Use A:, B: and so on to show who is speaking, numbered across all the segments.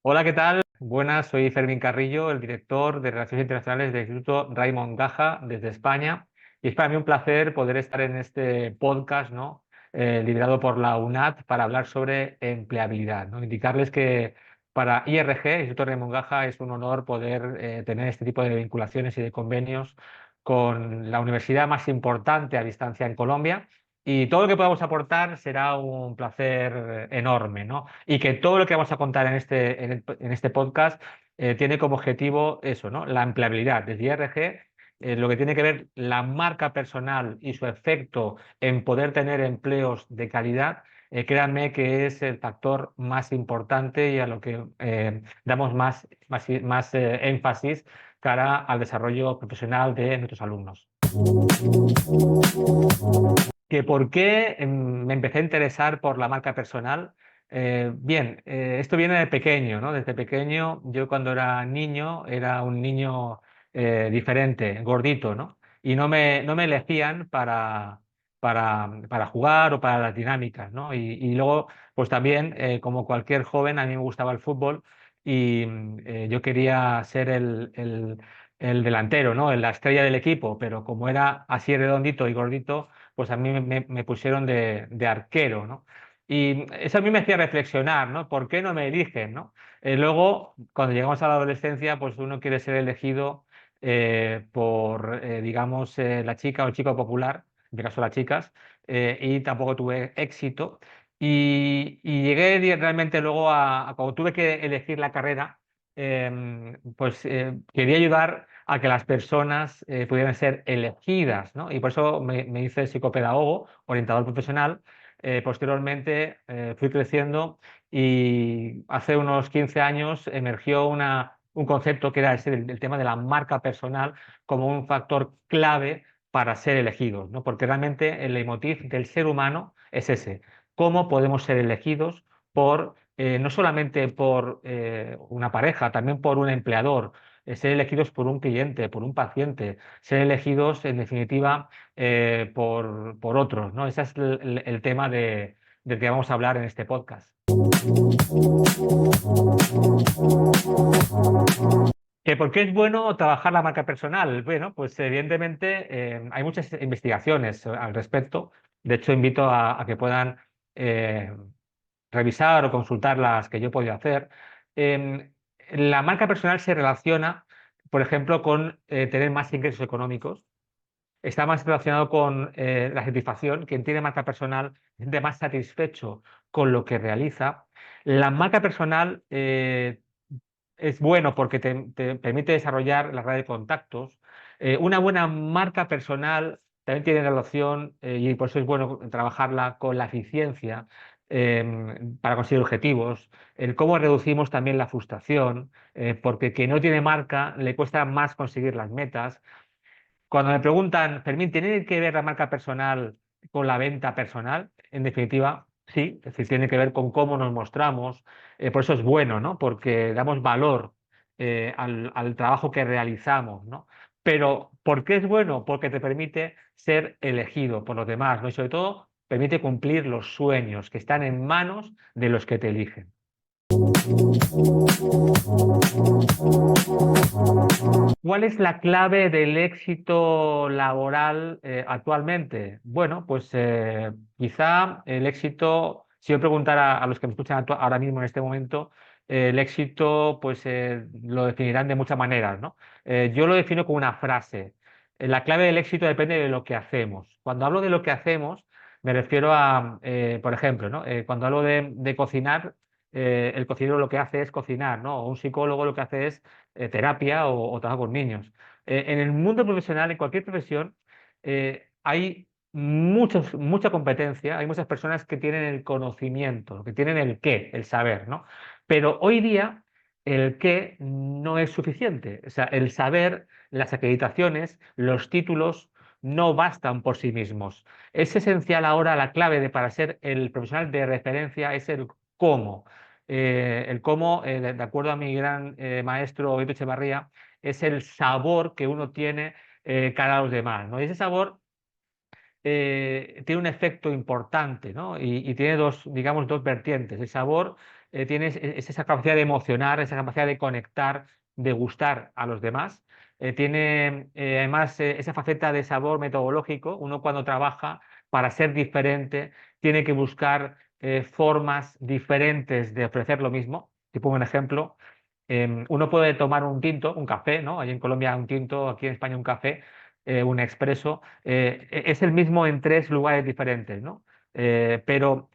A: Hola, ¿qué tal? Buenas, soy Fermín Carrillo, el director de Relaciones Internacionales del Instituto Raymond Gaja desde España. Y es para mí un placer poder estar en este podcast, ¿no? Liderado por la UNAD para hablar sobre empleabilidad, ¿no? Indicarles que para IRG, Instituto Raymond Gaja, es un honor poder tener este tipo de vinculaciones y de convenios con la universidad más importante a distancia en Colombia. Y todo lo que podamos aportar será un placer enorme, ¿no? Y que todo lo que vamos a contar en este podcast tiene como objetivo eso, ¿no? La empleabilidad. Desde IRG, lo que tiene que ver la marca personal y su efecto en poder tener empleos de calidad, créanme que es el factor más importante y a lo que damos más énfasis cara al desarrollo profesional de nuestros alumnos. ¿Que por qué me empecé a interesar por la marca personal? Esto viene de pequeño, ¿no? Desde pequeño, yo cuando era niño, era un niño diferente, gordito, ¿no? Y no me elegían para jugar o para las dinámicas, ¿no? Y luego, pues también, como cualquier joven, a mí me gustaba el fútbol y yo quería ser el delantero, ¿no? La estrella del equipo, pero como era así redondito y gordito, pues a mí me pusieron de arquero, ¿no? Y eso a mí me hacía reflexionar, ¿no? ¿Por qué no me eligen, ¿no? Luego, cuando llegamos a la adolescencia, pues uno quiere ser elegido por, digamos, la chica o el chico popular, en mi caso las chicas, y tampoco tuve éxito. Y llegué realmente luego cuando tuve que elegir la carrera, pues quería ayudar a que las personas pudieran ser elegidas, ¿no? Y por eso me hice psicopedagogo, orientador profesional. Posteriormente fui creciendo y hace unos 15 años emergió un concepto que era el tema de la marca personal como un factor clave para ser elegidos, ¿no? Porque realmente el leitmotiv del ser humano es ese: cómo podemos ser elegidos por, no solamente por una pareja, también por un empleador, ser elegidos por un cliente, por un paciente, ser elegidos en definitiva por otros, ¿no? Ese es el tema del que vamos a hablar en este podcast. ¿Por qué es bueno trabajar la marca personal? Bueno, pues evidentemente hay muchas investigaciones al respecto. De hecho, invito a que puedan eh, revisar o consultar las que yo he podido hacer. Em, la marca personal se relaciona, por ejemplo, con tener más ingresos económicos. Está más relacionado con la satisfacción. Quien tiene marca personal se siente más satisfecho con lo que realiza. La marca personal es bueno porque te permite desarrollar la red de contactos. Una buena marca personal también tiene relación, y por eso es bueno trabajarla con la eficiencia para conseguir objetivos, el cómo reducimos también la frustración, porque quien no tiene marca le cuesta más conseguir las metas. Cuando me preguntan, Fermín, ¿tiene que ver la marca personal con la venta personal? En definitiva, sí, es decir, tiene que ver con cómo nos mostramos. Por eso es bueno, ¿no? Porque damos valor al trabajo que realizamos, ¿no? Pero, ¿por qué es bueno? Porque te permite ser elegido por los demás, ¿no? Y sobre todo, permite cumplir los sueños que están en manos de los que te eligen. ¿Cuál es la clave del éxito laboral actualmente? Bueno, pues quizá el éxito, si yo preguntara a los que me escuchan ahora mismo en este momento, el éxito pues lo definirán de muchas maneras, ¿no? Yo lo defino con una frase. La clave del éxito depende de lo que hacemos. Cuando hablo de lo que hacemos, me refiero a, por ejemplo, ¿no? Cuando hablo de cocinar, el cocinero lo que hace es cocinar, ¿no? O un psicólogo lo que hace es terapia o trabajo con niños. En el mundo profesional, en cualquier profesión, hay mucha competencia, hay muchas personas que tienen el conocimiento, que tienen el qué, el saber, ¿no? Pero hoy día el qué no es suficiente. O sea, el saber, las acreditaciones, los títulos no bastan por sí mismos. Es esencial ahora la clave para ser el profesional de referencia es el cómo. El cómo, de acuerdo a mi gran maestro Vito Echevarría, es el sabor que uno tiene cara a los demás, ¿no? Y ese sabor tiene un efecto importante, ¿no? Y tiene dos, digamos, dos vertientes. El sabor tienes es esa capacidad de emocionar, esa capacidad de conectar, de gustar a los demás. Tiene además esa faceta de sabor metodológico. Uno cuando trabaja para ser diferente tiene que buscar formas diferentes de ofrecer lo mismo. Te pongo un ejemplo. Uno puede tomar un tinto, un café, ¿no? Allí en Colombia un tinto, aquí en España un café, un expreso. Es el mismo en tres lugares diferentes, ¿no? Pero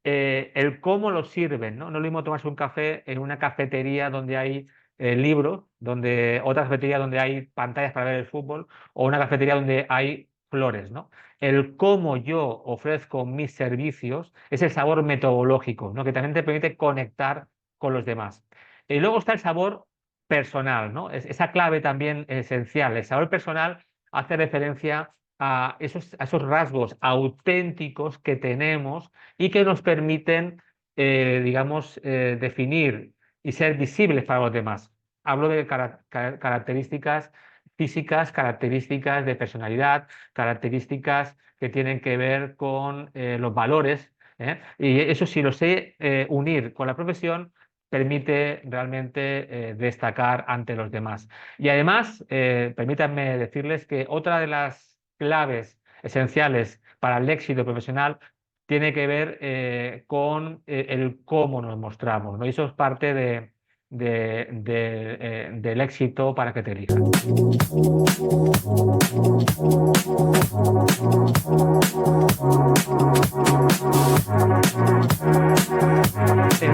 A: el cómo lo sirven, ¿no? No es lo mismo tomarse un café en una cafetería donde hay libros, otra cafetería donde hay pantallas para ver el fútbol, o una cafetería donde hay flores, ¿no? El cómo yo ofrezco mis servicios es el sabor metodológico, ¿no? Que también te permite conectar con los demás. Y luego está el sabor personal, ¿no? Esa clave también esencial. El sabor personal hace referencia a esos rasgos auténticos que tenemos y que nos permiten, digamos, definir y ser visibles para los demás. Hablo de características físicas, características de personalidad, características que tienen que ver con los valores, ¿eh? Y eso si lo sé unir con la profesión, permite realmente destacar ante los demás. Y además, permítanme decirles que otra de las claves esenciales para el éxito profesional tiene que ver con el cómo nos mostramos, ¿no? Y eso es parte del éxito para que te elijan.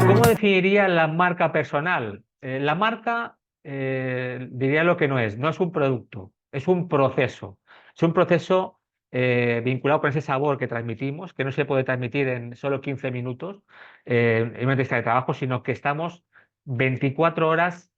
A: ¿Cómo definiría la marca personal? La marca, diría lo que no es. No es un producto, es un proceso. Es un proceso vinculado con ese sabor que transmitimos, que no se puede transmitir en solo 15 minutos en una entrevista de trabajo, sino que estamos 24 horas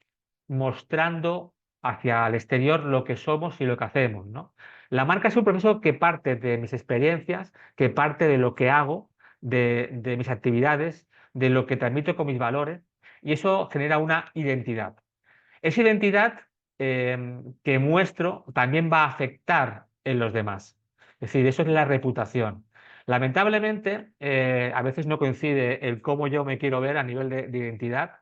A: mostrando hacia el exterior lo que somos y lo que hacemos, ¿no? La marca es un proceso que parte de mis experiencias, que parte de lo que hago, de mis actividades, de lo que transmito con mis valores, y eso genera una identidad. Esa identidad que muestro también va a afectar en los demás. Es decir, eso es la reputación. Lamentablemente, a veces no coincide el cómo yo me quiero ver a nivel de identidad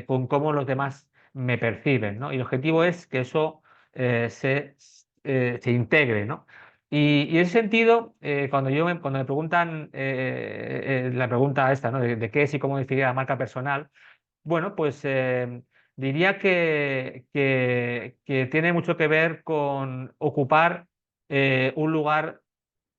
A: con cómo los demás me perciben, ¿no? Y el objetivo es que eso se integre, ¿no? Y en ese sentido, cuando me preguntan la pregunta esta, ¿no? De qué es y cómo definir la marca personal, bueno, pues diría que tiene mucho que ver con ocupar un lugar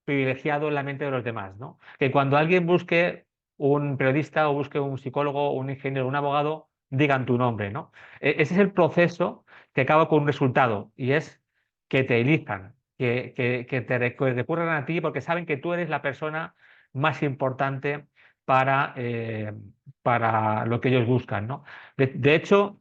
A: privilegiado en la mente de los demás, ¿no? Que cuando alguien busque un periodista o busque un psicólogo, un ingeniero, un abogado, digan tu nombre, ¿no? Ese es el proceso que acaba con un resultado y es que te elijan, que recurran a ti porque saben que tú eres la persona más importante para, eh, para lo que ellos buscan, ¿no? De hecho,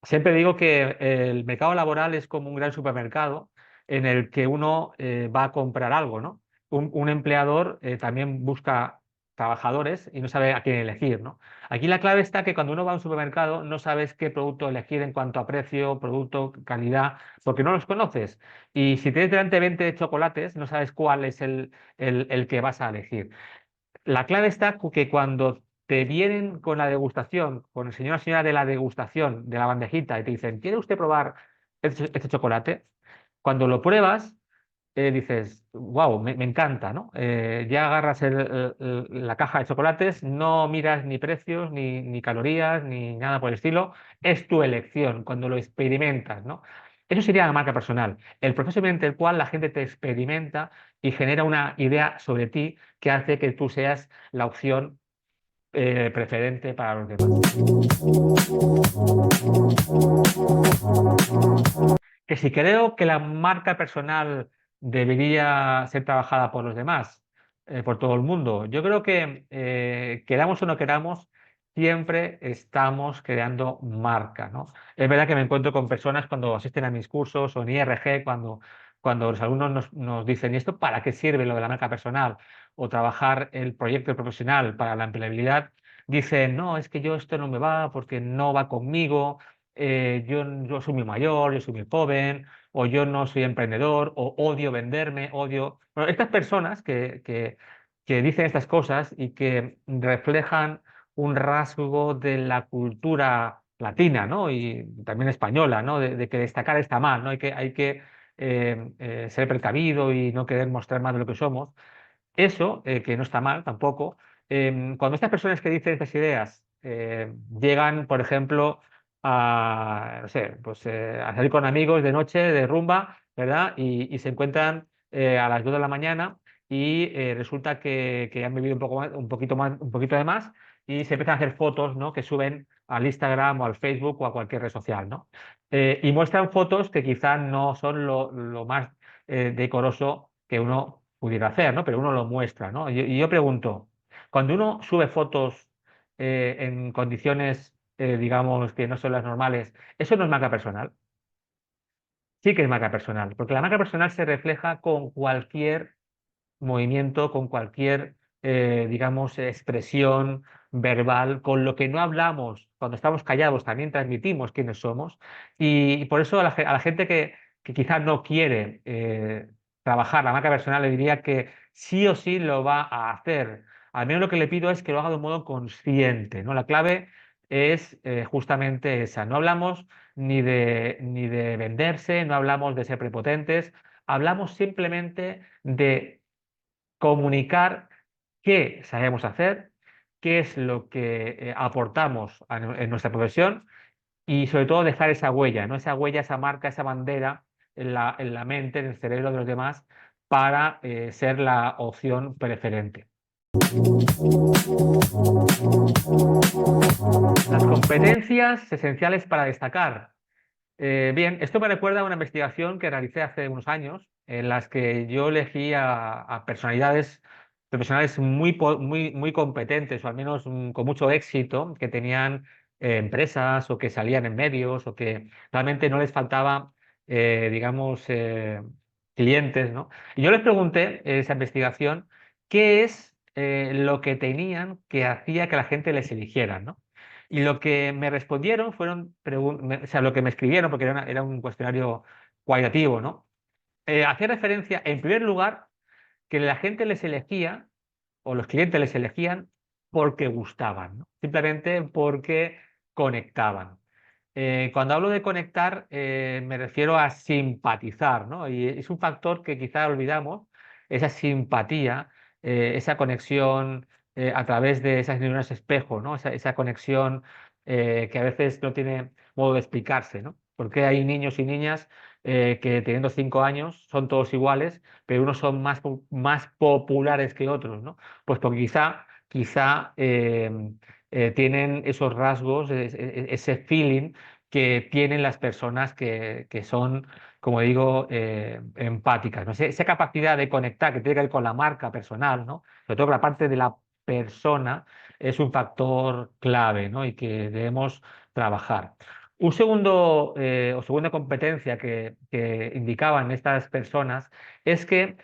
A: siempre digo que el mercado laboral es como un gran supermercado en el que uno va a comprar algo, ¿no? Un empleador también busca trabajadores y no sabe a quién elegir, ¿no? Aquí la clave está que cuando uno va a un supermercado no sabes qué producto elegir en cuanto a precio, producto, calidad, porque no los conoces. Y si tienes delante 20 chocolates, no sabes cuál es el que vas a elegir. La clave está que cuando te vienen con la degustación, con el señor o señora de la degustación de la bandejita y te dicen, ¿quiere usted probar este chocolate? Cuando lo pruebas, dices, wow, me encanta, ¿no? Ya agarras la caja de chocolates, no miras ni precios, ni calorías, ni nada por el estilo, es tu elección cuando lo experimentas, ¿no? Eso sería la marca personal, el proceso mediante el cual la gente te experimenta y genera una idea sobre ti que hace que tú seas la opción preferente para los demás. Que si creo que la marca personal debería ser trabajada por los demás, por todo el mundo, yo creo que queramos o no queramos, siempre estamos creando marca, ¿no? Es verdad que me encuentro con personas cuando asisten a mis cursos o en IRG, cuando los alumnos nos dicen, ¿y esto para qué sirve lo de la marca personal? O trabajar el proyecto profesional para la empleabilidad, dicen, no, es que yo esto no me va porque no va conmigo, yo soy muy mayor, yo soy muy joven, o yo no soy emprendedor, o odio venderme, odio... Bueno, estas personas que dicen estas cosas y que reflejan un rasgo de la cultura latina, ¿no? Y también española, ¿no? De que destacar está mal, ¿no? Hay que ser precavido y no querer mostrar más de lo que somos. Eso, que no está mal tampoco, cuando estas personas que dicen estas ideas llegan, por ejemplo, a, no sé, pues, a salir con amigos de noche, de rumba, ¿verdad? Y se encuentran a las 2 de la mañana y resulta que han bebido un poco un poquito más, un poquito de más y se empiezan a hacer fotos, ¿no? Que suben al Instagram o al Facebook o a cualquier red social, ¿no? Y muestran fotos que quizás no son lo más decoroso que uno pudiera hacer, ¿no? Pero uno lo muestra, ¿no? Y yo pregunto, cuando uno sube fotos en condiciones, digamos, que no son las normales, ¿eso no es marca personal? Sí que es marca personal, porque la marca personal se refleja con cualquier movimiento, con cualquier, digamos, expresión verbal, con lo que no hablamos, cuando estamos callados también transmitimos quiénes somos. Y por eso a la gente que quizás no quiere trabajar la marca personal, le diría que sí o sí lo va a hacer. Al menos lo que le pido es que lo haga de un modo consciente, ¿no? La clave es justamente esa. No hablamos ni de venderse, no hablamos de ser prepotentes, hablamos simplemente de comunicar qué sabemos hacer, qué es lo que aportamos en nuestra profesión y sobre todo dejar esa huella, ¿no? Esa huella, esa marca, esa bandera en la mente, en el cerebro de los demás para ser la opción preferente. Las competencias esenciales para destacar. Bien, esto me recuerda a una investigación que realicé hace unos años en las que yo elegí a personalidades profesionales muy competentes o al menos con mucho éxito, que tenían empresas o que salían en medios o que realmente no les faltaba, digamos, clientes, ¿no? Y yo les pregunté en esa investigación qué es lo que tenían que hacía que la gente les eligiera, ¿no? Y lo que me respondieron fueron, o sea, lo que me escribieron, porque era un cuestionario cualitativo, ¿no? Hacía referencia, en primer lugar, que la gente les elegía, o los clientes les elegían, porque gustaban, ¿no? Simplemente porque conectaban. Cuando hablo de conectar, me refiero a simpatizar, ¿no? Y es un factor que quizá olvidamos, esa simpatía, esa conexión a través de esas neuronas espejo, ¿no? Esa conexión que a veces no tiene modo de explicarse, ¿no? Porque hay niños y niñas que teniendo 5 años son todos iguales, pero unos son más populares que otros, ¿no? Pues porque quizá tienen esos rasgos, ese feeling que tienen las personas que son, como digo, empáticas, ¿no? Esa capacidad de conectar que tiene que ver con la marca personal, ¿no? Sobre todo con la parte de la persona, es un factor clave, ¿no? Y que debemos trabajar. Un segundo o segunda competencia que indicaban estas personas es que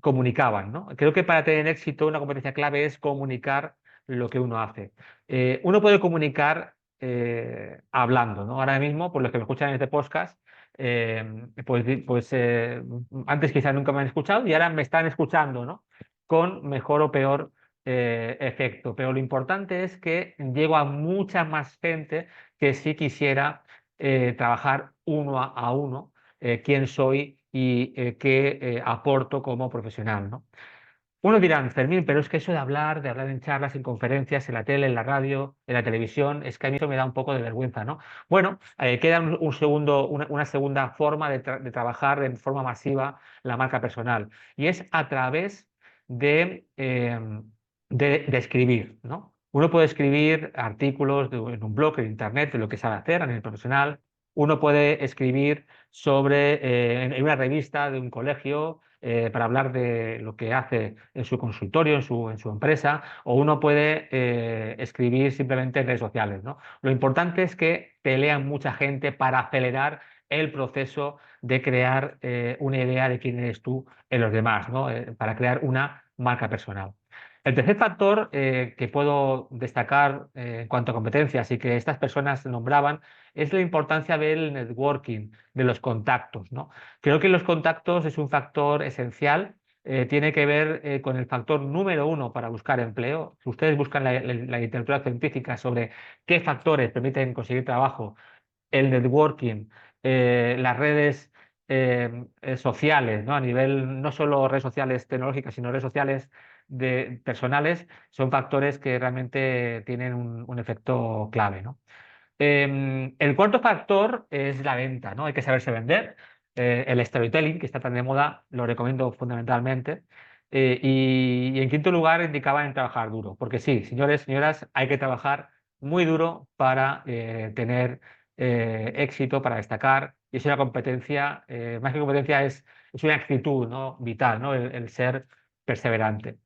A: comunicaban, ¿no? Creo que para tener éxito una competencia clave es comunicar lo que uno hace. Uno puede comunicar hablando, ¿no? Ahora mismo, por los que me escuchan en este podcast, pues antes quizás nunca me han escuchado y ahora me están escuchando, ¿no? Con mejor o peor efecto. Pero lo importante es que llego a mucha más gente que si quisiera trabajar uno a uno quién soy y qué aporto como profesional, ¿no? Unos dirán, Fermín, pero es que eso de hablar en charlas, en conferencias, en la tele, en la radio, en la televisión, es que a mí eso me da un poco de vergüenza, ¿no? Bueno, queda una segunda forma de trabajar de forma masiva la marca personal y es a través de escribir, ¿no? Uno puede escribir artículos en un blog, en internet, de lo que sabe hacer a nivel profesional. Uno puede escribir en una revista de un colegio para hablar de lo que hace en su consultorio, en su empresa, o uno puede escribir simplemente en redes sociales, ¿no? Lo importante es que te lean mucha gente para acelerar el proceso de crear una idea de quién eres tú en los demás, ¿no? Para crear una marca personal. El tercer factor que puedo destacar en cuanto a competencias y que estas personas nombraban es la importancia del networking, de los contactos, ¿no? Creo que los contactos es un factor esencial tiene que ver con el factor número uno para buscar empleo. Si ustedes buscan la literatura científica sobre qué factores permiten conseguir trabajo, el networking, las redes sociales, ¿no? A nivel no solo redes sociales tecnológicas, sino redes sociales personales, son factores que realmente tienen un efecto clave, ¿no? El cuarto factor es la venta, ¿no? Hay que saberse vender. El storytelling, que está tan de moda, lo recomiendo fundamentalmente. Y en quinto lugar, indicaba en trabajar duro, porque sí, señores, señoras, hay que trabajar muy duro para tener éxito, para destacar. Y es una competencia, más que competencia, es una actitud, ¿no? Vital, ¿no? El ser perseverante.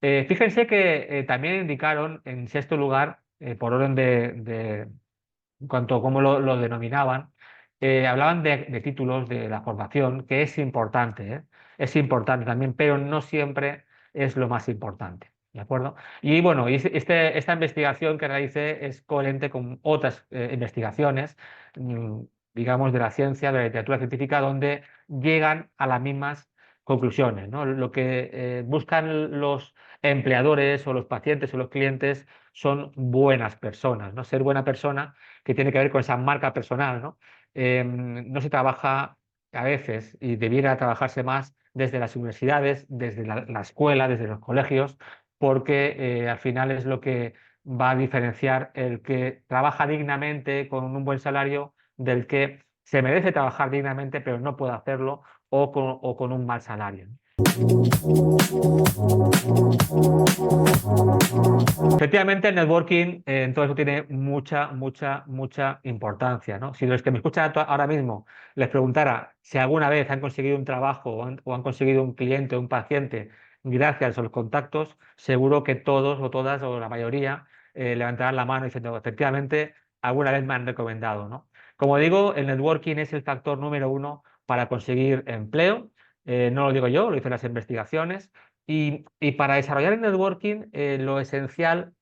A: Fíjense que también indicaron en sexto lugar, por orden en cuanto a cómo lo denominaban, hablaban de títulos de la formación, que es importante, ¿eh? Es importante también, pero no siempre es lo más importante. ¿De acuerdo? Y bueno, esta investigación que realicé es coherente con otras investigaciones, mm, digamos, de la ciencia, de la literatura científica, donde llegan a las mismas conclusiones, ¿no? Lo que buscan los empleadores o los pacientes o los clientes son buenas personas, ¿no? Ser buena persona, que tiene que ver con esa marca personal, ¿no? No se trabaja a veces y debiera trabajarse más desde las universidades, desde la escuela, desde los colegios, porque al final es lo que va a diferenciar el que trabaja dignamente con un buen salario del que se merece trabajar dignamente pero no puede hacerlo o con un mal salario. Efectivamente, el networking en todo eso tiene mucha, mucha, mucha importancia, ¿no? Si los que me escuchan ahora mismo les preguntara si alguna vez han conseguido un trabajo o han conseguido un cliente o un paciente gracias a los contactos, seguro que todos o todas o la mayoría levantarán la mano diciendo, efectivamente, alguna vez me han recomendado, ¿no? Como digo, el networking es el factor número uno para conseguir empleo. No lo digo yo, lo dicen las investigaciones. Y para desarrollar el networking, lo esencial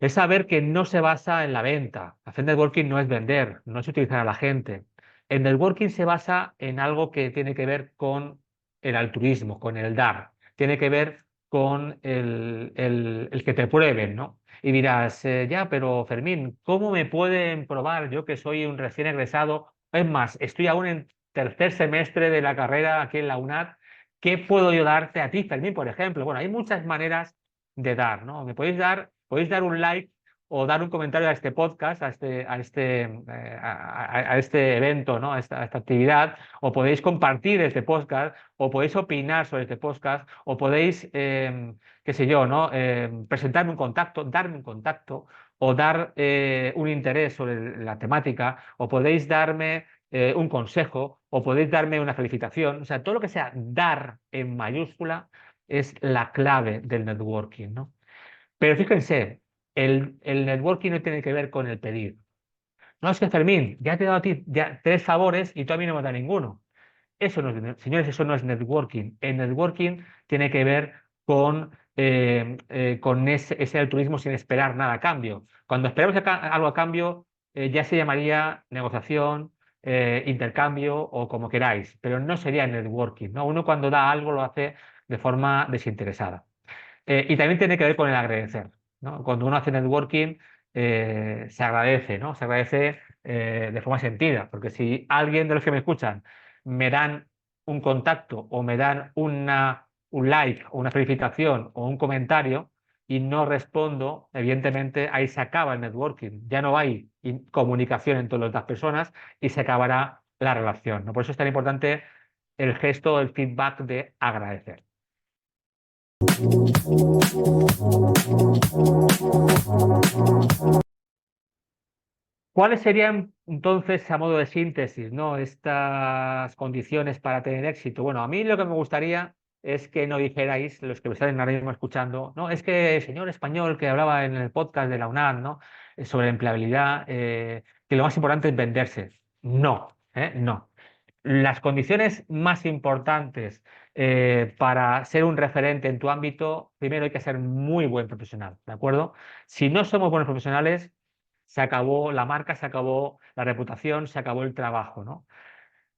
A: es saber que no se basa en la venta. Hacer networking no es vender, no es utilizar a la gente. El networking se basa en algo que tiene que ver con el altruismo, con el dar. Tiene que ver con el que te prueben, ¿no? Y dirás, ya, pero Fermín, ¿cómo me pueden probar yo que soy un recién egresado? Es más, estoy aún en tercer semestre de la carrera aquí en la UNAD. ¿Qué puedo yo darte a ti, Fermín, por ejemplo? Bueno, hay muchas maneras de dar, ¿no? Me podéis dar un like o dar un comentario a este podcast, a este evento, ¿no? A esta actividad, o podéis compartir este podcast, o podéis opinar sobre este podcast, o podéis, qué sé yo, ¿no? Presentarme un contacto, darme un contacto, o dar un interés sobre la temática, o podéis darme un consejo, o podéis darme una felicitación. O sea, todo lo que sea dar en mayúscula es la clave del networking, ¿no? Pero fíjense, el networking no tiene que ver con el pedir. No, es que Fermín, ya te he dado a ti ya tres favores y tú a mí no me das ninguno. Eso no es, señores, eso no es networking. El networking tiene que ver con ese altruismo sin esperar nada a cambio. Cuando esperamos algo a cambio, ya se llamaría negociación, intercambio o como queráis, pero no sería networking, ¿no? Uno cuando da algo lo hace de forma desinteresada. Y también tiene que ver con el agradecer, ¿no? Cuando uno hace networking, se agradece, ¿no? Se agradece de forma sentida, porque si alguien de los que me escuchan me dan un contacto o me dan un like o una felicitación o un comentario y no respondo, evidentemente ahí se acaba el networking. Ya no hay comunicación entre las dos personas y se acabará la relación, ¿no? Por eso es tan importante el gesto, el feedback de agradecer. ¿Cuáles serían entonces, a modo de síntesis, ¿no? Estas condiciones para tener éxito? Bueno, a mí lo que me gustaría es que no dijerais, los que me están ahora mismo escuchando, no, es que el señor español que hablaba en el podcast de la UNAM, ¿no? Sobre empleabilidad, que lo más importante es venderse. No, no. Las condiciones más importantes para ser un referente en tu ámbito, primero hay que ser muy buen profesional, ¿de acuerdo? Si no somos buenos profesionales, se acabó la marca, se acabó la reputación, se acabó el trabajo, ¿no?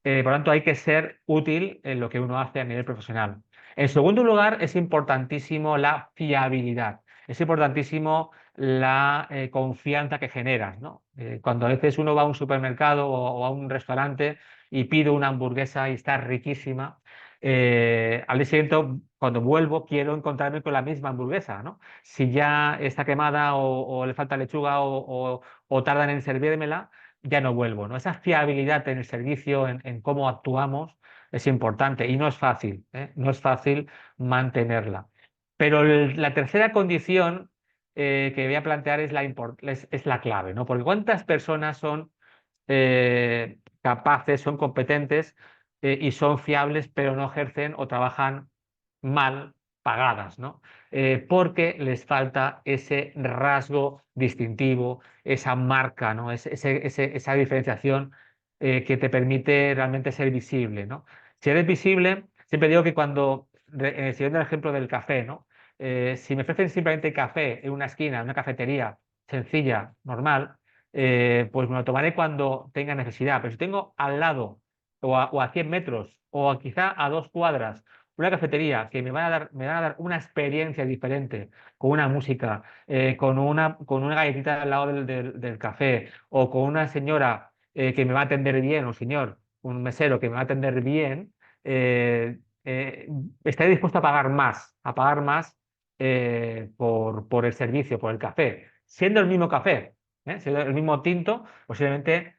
A: Por lo tanto, hay que ser útil en lo que uno hace a nivel profesional. En segundo lugar, es importantísimo la fiabilidad, es importantísimo la confianza que generas, ¿no? Cuando a veces uno va a un supermercado o a un restaurante y pide una hamburguesa y está riquísima, al día siguiente, cuando vuelvo, quiero encontrarme con la misma hamburguesa, ¿no? Si ya está quemada o le falta lechuga o tardan en servírmela, ya no vuelvo, ¿no? Esa fiabilidad en el servicio, en cómo actuamos, es importante y no es fácil, ¿eh? No es fácil mantenerla. Pero la tercera condición que voy a plantear es la clave, ¿no? Porque ¿cuántas personas son capaces, son competentes y son fiables, pero no ejercen o trabajan mal pagadas, ¿no? Porque les falta ese rasgo distintivo, esa marca, ¿no? Esa diferenciación que te permite realmente ser visible, ¿no? Si eres visible, siempre digo que siguiendo el ejemplo del café, ¿no? Si me ofrecen simplemente café en una esquina, en una cafetería sencilla, normal, pues me lo tomaré cuando tenga necesidad. Pero si tengo al lado o a 100 metros quizá a 2 cuadras una cafetería que me va a dar una experiencia diferente con una música, con una galletita al lado del café o con una señora que me va a atender bien, o señor, un mesero que me va a atender bien, eh, eh, estaré dispuesto a pagar más por el servicio, por el café, siendo el mismo café. Si es el mismo tinto, posiblemente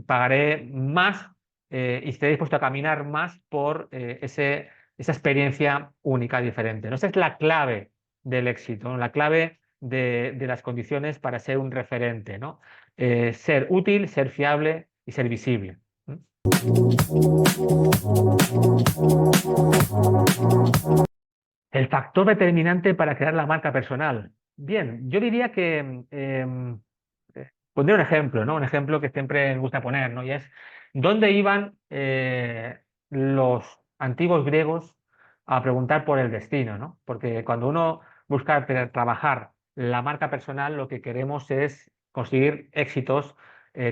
A: pagaré más y estaré dispuesto a caminar más por esa experiencia única, diferente, ¿no? Esa es la clave del éxito, ¿no? La clave de las condiciones para ser un referente, ¿no? Ser útil, ser fiable y ser visible. ¿Mm? El factor determinante para crear la marca personal. Bien, yo diría que pondré un ejemplo, ¿no? Un ejemplo que siempre me gusta poner, ¿no? Y es, ¿dónde iban los antiguos griegos a preguntar por el destino, ¿no? Porque cuando uno busca trabajar la marca personal, lo que queremos es conseguir éxitos,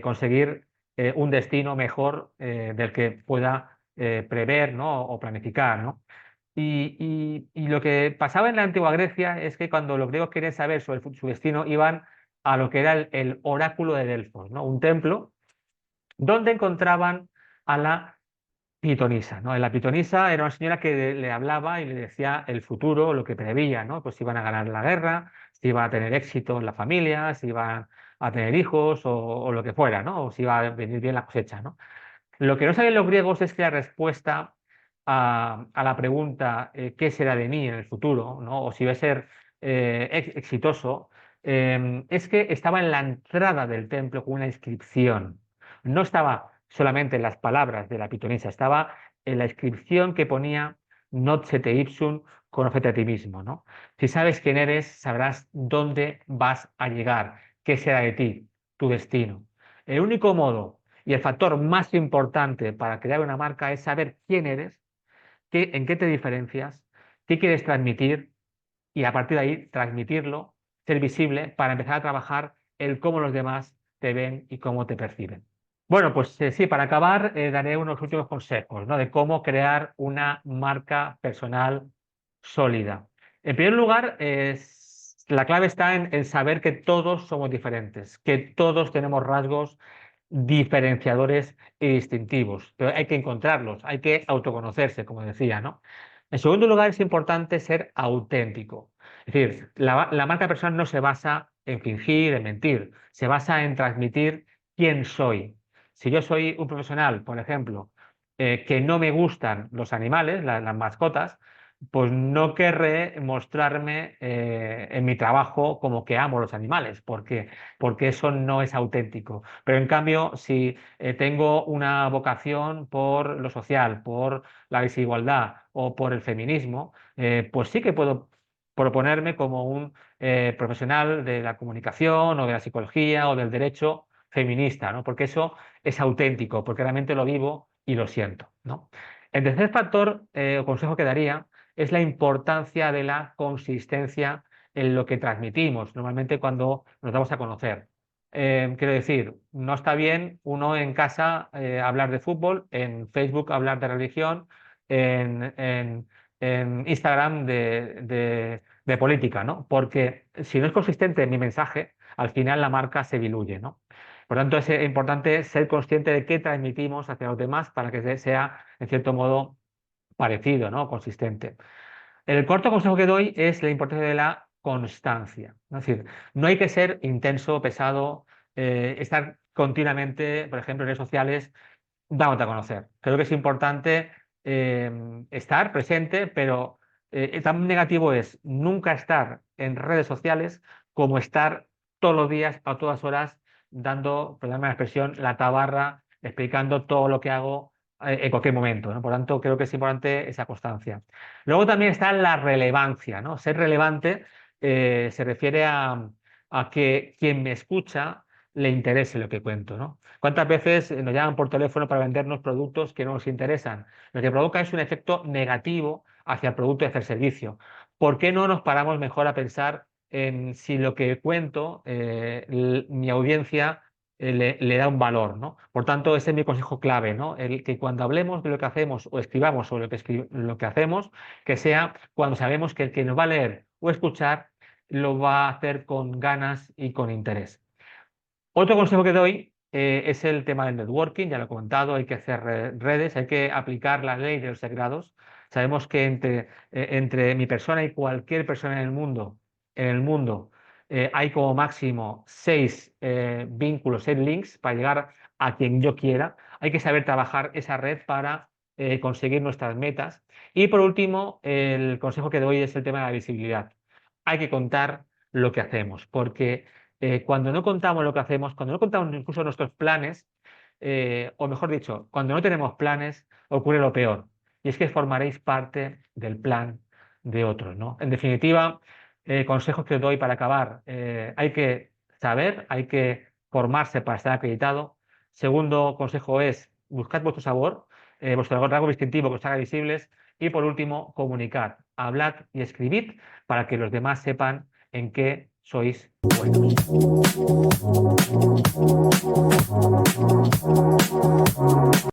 A: conseguir un destino mejor del que pueda prever, ¿no? O planificar, ¿no? Y lo que pasaba en la antigua Grecia es que cuando los griegos querían saber sobre su destino, iban a lo que era el oráculo de Delfos, ¿no? Un templo donde encontraban a la pitonisa, ¿no? La pitonisa era una señora que le hablaba y le decía el futuro, lo que preveía, ¿no? Pues si iban a ganar la guerra, si iba a tener éxito en la familia, si iban a tener hijos o lo que fuera, ¿no? O si iba a venir bien la cosecha, ¿no? Lo que no sabían los griegos es que la respuesta a la pregunta ¿qué será de mí en el futuro? ¿No? O si va a ser exitoso, es que estaba en la entrada del templo con una inscripción. No estaba solamente en las palabras de la pitonisa, estaba en la inscripción que ponía Nocete ipsum, conócete a ti mismo, ¿no? Si sabes quién eres, sabrás dónde vas a llegar, qué será de ti, tu destino. El único modo y el factor más importante para crear una marca es saber quién eres, en qué te diferencias, qué quieres transmitir y a partir de ahí transmitirlo, ser visible para empezar a trabajar el cómo los demás te ven y cómo te perciben. Bueno, pues sí, para acabar daré unos últimos consejos, ¿no? De cómo crear una marca personal sólida. En primer lugar, la clave está en saber que todos somos diferentes, que todos tenemos rasgos diferenciadores y distintivos, pero hay que encontrarlos, hay que autoconocerse, como decía, ¿no? En segundo lugar, es importante ser auténtico. Es decir, la marca personal no se basa en fingir, en mentir, se basa en transmitir quién soy. Si yo soy un profesional, por ejemplo, que no me gustan los animales, las mascotas, pues no querré mostrarme en mi trabajo como que amo los animales, porque eso no es auténtico. Pero en cambio, si tengo una vocación por lo social, por la desigualdad o por el feminismo, pues sí que puedo proponerme como un profesional de la comunicación o de la psicología o del derecho feminista, ¿no? Porque eso es auténtico, porque realmente lo vivo y lo siento, ¿no? El tercer factor o consejo que daría es la importancia de la consistencia en lo que transmitimos, normalmente cuando nos damos a conocer. Quiero decir, no está bien uno en casa hablar de fútbol, en Facebook hablar de religión, en en Instagram de política, ¿no? Porque si no es consistente mi mensaje, al final la marca se diluye, ¿no? Por tanto, es importante ser consciente de qué transmitimos hacia los demás para que sea, en cierto modo, parecido, ¿no? Consistente. El cuarto consejo que doy es la importancia de la constancia. Es decir, no hay que ser intenso, pesado, estar continuamente, por ejemplo, en redes sociales, dándote a conocer. Creo que es importante estar presente, pero tan negativo es nunca estar en redes sociales como estar todos los días, a todas horas, dando, perdóname la expresión, la tabarra, explicando todo lo que hago en cualquier momento, ¿no? Por tanto, creo que es importante esa constancia. Luego también está la relevancia, ¿no? Ser relevante se refiere a que quien me escucha le interese lo que cuento, ¿no? ¿Cuántas veces nos llaman por teléfono para vendernos productos que no nos interesan? Lo que provoca es un efecto negativo hacia el producto y hacia el servicio. ¿Por qué no nos paramos mejor a pensar en si lo que cuento, mi audiencia le da un valor, ¿no? Por tanto, ese es mi consejo clave, ¿no? El que cuando hablemos de lo que hacemos o escribamos sobre lo que hacemos, que sea cuando sabemos que el que nos va a leer o escuchar lo va a hacer con ganas y con interés. Otro consejo que doy es el tema del networking, ya lo he comentado, hay que hacer redes, hay que aplicar la ley de los 6 grados. Sabemos que entre mi persona y cualquier persona en el mundo, hay como máximo 6 vínculos, 6 links para llegar a quien yo quiera. Hay que saber trabajar esa red para conseguir nuestras metas. Y por último, el consejo que doy es el tema de la visibilidad. Hay que contar lo que hacemos, porque cuando no contamos lo que hacemos, cuando no contamos incluso nuestros planes, o mejor dicho, cuando no tenemos planes, ocurre lo peor. Y es que formaréis parte del plan de otros, ¿no? En definitiva, consejos que os doy para acabar. Hay que saber, hay que formarse para estar acreditado. Segundo consejo es buscar vuestro sabor, vuestro rasgo distintivo que os haga visibles. Y por último, comunicar, hablad y escribid para que los demás sepan en qué sois buenos.